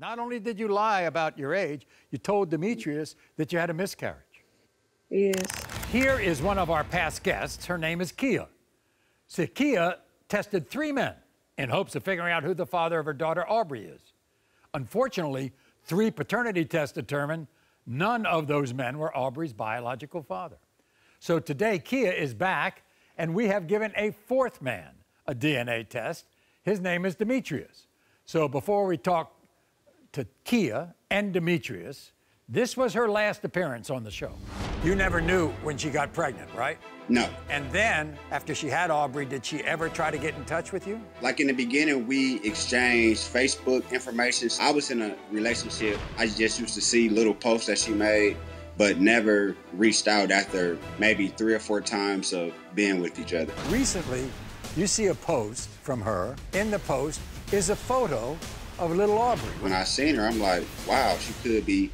Not only did you lie about your age, you told Demetrius that you had a miscarriage. Yes. Here is one of our past guests. Her name is Kiyya. So Kiyya tested 3 men in hopes of figuring out who the father of her daughter Aubrey is. Unfortunately, 3 paternity tests determined none of those men were Aubrey's biological father. So today, Kiyya is back, and we have given a 4th man a DNA test. His name is Demetrius. So before we talk to Kiyya and Demetrius, this was her last appearance on the show. You never knew when she got pregnant, right? No. And then, after she had Aubrey, did she ever try to get in touch with you? Like in the beginning, we exchanged Facebook information. I was in a relationship. I just used to see little posts that she made, but never reached out after maybe 3 or 4 times of being with each other. Recently, you see a post from her. In the post is a photo of little Aubrey. When I seen her, I'm like, wow, she could be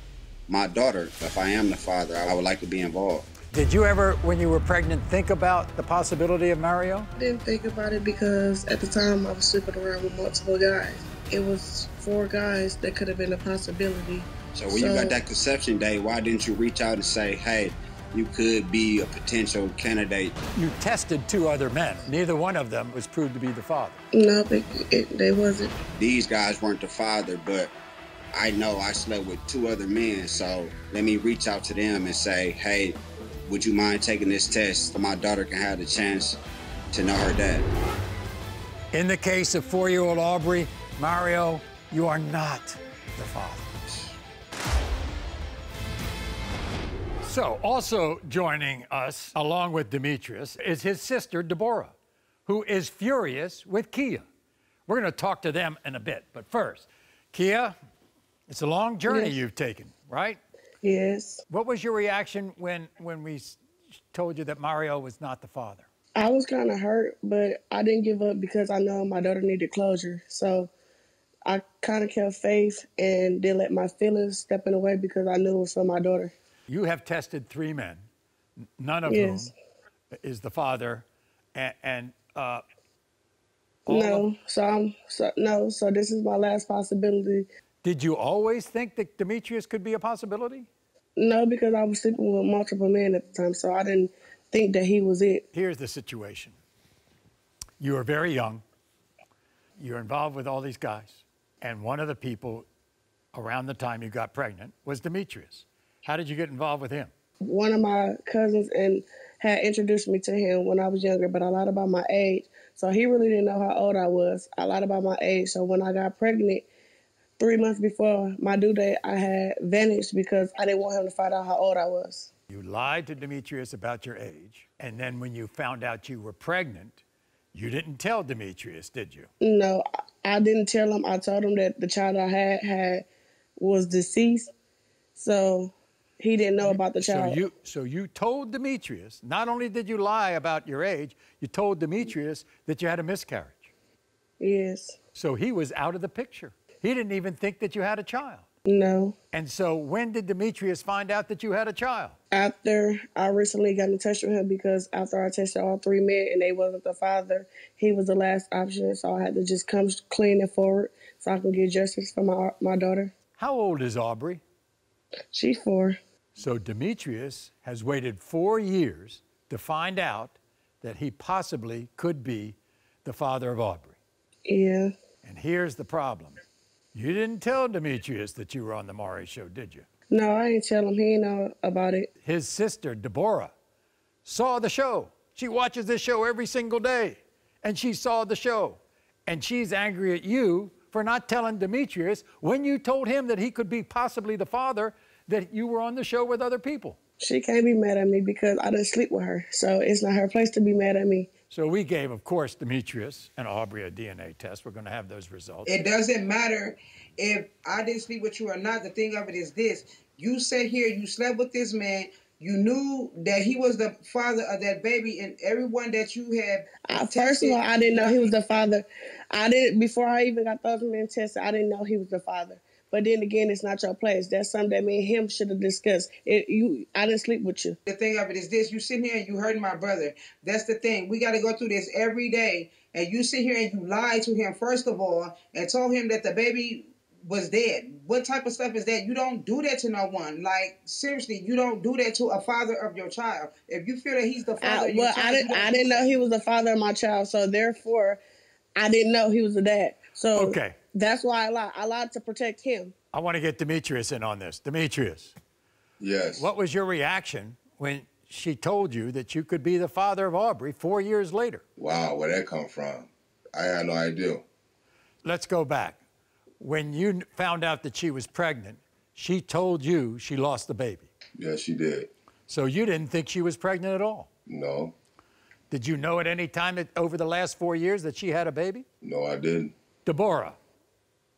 my daughter. If I am the father, I would like to be involved. Did you ever, when you were pregnant, think about the possibility of Mario? I didn't think about it because at the time I was sleeping around with multiple guys. It was 4 guys that could have been a possibility. So when you got that conception day, why didn't you reach out and say, hey, you could be a potential candidate? You tested 2 other men. Neither one of them was proved to be the father. No, they wasn't. These guys weren't the father, but I know I slept with 2 other men, so let me reach out to them and say, hey, would you mind taking this test so my daughter can have the chance to know her dad? In the case of 4-year-old Aubrey, Mario, you are not the father. So, also joining us, along with Demetrius, is his sister, Deborah, who is furious with Kiyya. We're going to talk to them in a bit, but first, Kiyya, it's a long journey you've taken, right? Yes. What was your reaction when we told you that Mario was not the father? I was kind of hurt, but I didn't give up because I know my daughter needed closure. So I kind of kept faith and didn't let my feelings step in the way because I knew it was for my daughter. You have tested 3 men, none of whom is the father, No, so this is my last possibility. Did you always think that Demetrius could be a possibility? No, because I was sleeping with multiple men at the time, so I didn't think that he was it. Here's the situation. You are very young. You're involved with all these guys. And one of the people around the time you got pregnant was Demetrius. How did you get involved with him? One of my cousins had introduced me to him when I was younger, but I lied about my age. So he really didn't know how old I was. I lied about my age. So when I got pregnant, 3 months before my due date, I had vanished because I didn't want him to find out how old I was. You lied to Demetrius about your age, and then when you found out you were pregnant, you didn't tell Demetrius, did you? No, I didn't tell him. I told him that the child I had was deceased, so he didn't know about the child. So you told Demetrius, not only did you lie about your age, you told Demetrius that you had a miscarriage. Yes. So he was out of the picture. He didn't even think that you had a child. No. And so when did Demetrius find out that you had a child? After I recently got in touch with him because after I tested all 3 men and they wasn't the father, he was the last option. So I had to just come clean and forward so I can get justice for my daughter. How old is Aubrey? She's 4. So Demetrius has waited 4 years to find out that he possibly could be the father of Aubrey. Yeah. And here's the problem. You didn't tell Demetrius that you were on the Maury Show, did you? No, I didn't tell him. He didn't know about it. His sister, Deborah, saw the show. She watches this show every single day. And she saw the show. And she's angry at you for not telling Demetrius when you told him that he could be possibly the father, that you were on the show with other people. She can't be mad at me because I didn't sleep with her. So it's not her place to be mad at me. So we gave, of course, Demetrius and Aubrey a DNA test. We're going to have those results. It doesn't matter if I didn't sleep with you or not. The thing of it is this. You sat here, you slept with this man. You knew that he was the father of that baby, and everyone that you had First of all, I didn't know he was the father. Before I even got those men tested, I didn't know he was the father. But then again, it's not your place. That's something that me and him should have discussed. I didn't sleep with you. The thing of it is this. You sit here and you hurt my brother. That's the thing. We got to go through this every day. And you sit here and you lie to him, first of all, and told him that the baby was dead. What type of stuff is that? You don't do that to no one. Like, seriously, you don't do that to a father of your child. If you feel that he's the father of your child, I didn't know he was the father of my child, so therefore, I didn't know he was the dad. So that's why I lied. I lied to protect him. I want to get Demetrius in on this. Demetrius. Yes. What was your reaction when she told you that you could be the father of Aubrey 4 years later? Wow, where that come from? I had no idea. Let's go back. When you found out that she was pregnant, she told you she lost the baby. Yes, she did. So you didn't think she was pregnant at all? No. Did you know at any time that over the last 4 years that she had a baby? No, I didn't. Deborah,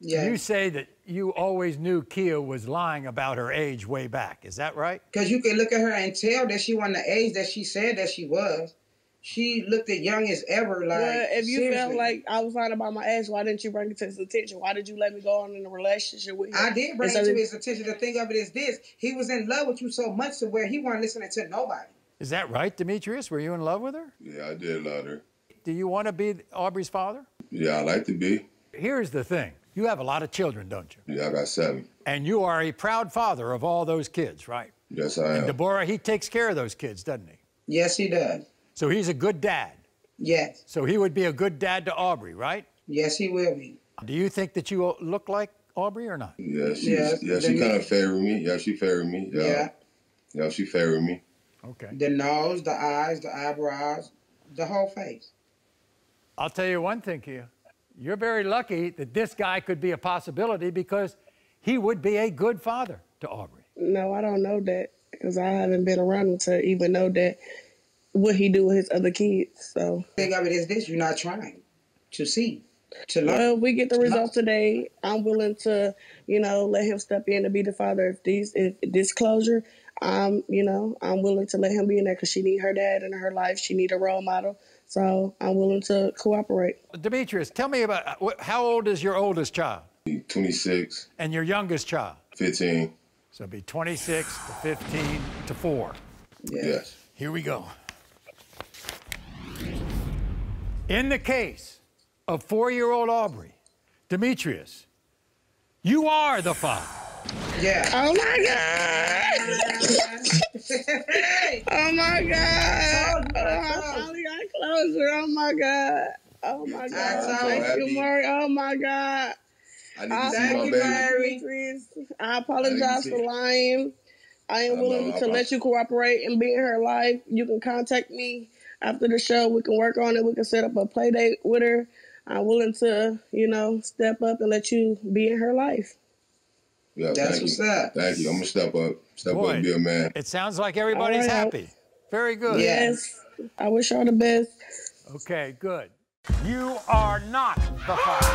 Yeah. you say that you always knew Kiyya was lying about her age way back. Is that right? Because you can look at her and tell that she wasn't the age that she said that she was. She looked as young as ever. Like, well, if you seriously. felt like I was lying about my age, why didn't you bring it to his attention? Why did you let me go on in a relationship with him? I did bring it to his attention. The thing of it is this. He was in love with you so much to where he wasn't listening to nobody. Is that right, Demetrius? Were you in love with her? Yeah, I did love her. Do you want to be Aubrey's father? Yeah, I like to be. Here's the thing. You have a lot of children, don't you? Yeah, I got 7. And you are a proud father of all those kids, right? Yes, I am. And Deborah, he takes care of those kids, doesn't he? Yes, he does. So he's a good dad. Yes. So he would be a good dad to Aubrey, right? Yes, he will be. Do you think that you look like Aubrey or not? Yeah, she kind of favored me. Yeah, she favored me. Yeah. Yeah, she favored me. Okay. The nose, the eyes, the eyebrows, the whole face. I'll tell you one thing, Kiyya. You're very lucky that this guy could be a possibility because he would be a good father to Aubrey. No, I don't know that because I haven't been around him to even know that what he do with his other kids. So The thing of it is this, you're not trying to see, to learn. well, we get the results today. I'm willing to, let him step in to be the father. If disclosure, I'm willing to let him be in there because she need her dad in her life. She need a role model. So I'm willing to cooperate. Demetrius, tell me about how old is your oldest child? 26. And your youngest child? 15. So it'd be 26 to 15 to 4. Yes. Here we go. In the case of 4-year-old Aubrey, Demetrius, you are the father. Yeah. Oh my God! Oh my God! I finally got closure. Oh my God! Oh my God! Thank you, Maury. Oh my God! I need to see my baby. I apologize for lying. I am willing to let you cooperate and be in her life. You can contact me after the show. We can work on it. We can set up a play date with her. I'm willing to, step up and let you be in her life. Yeah, That's what's up. Thank you. I'm gonna step up and be a man. It sounds like everybody's happy. Very good. Yes. I wish y'all the best. Okay, good. You are not the father.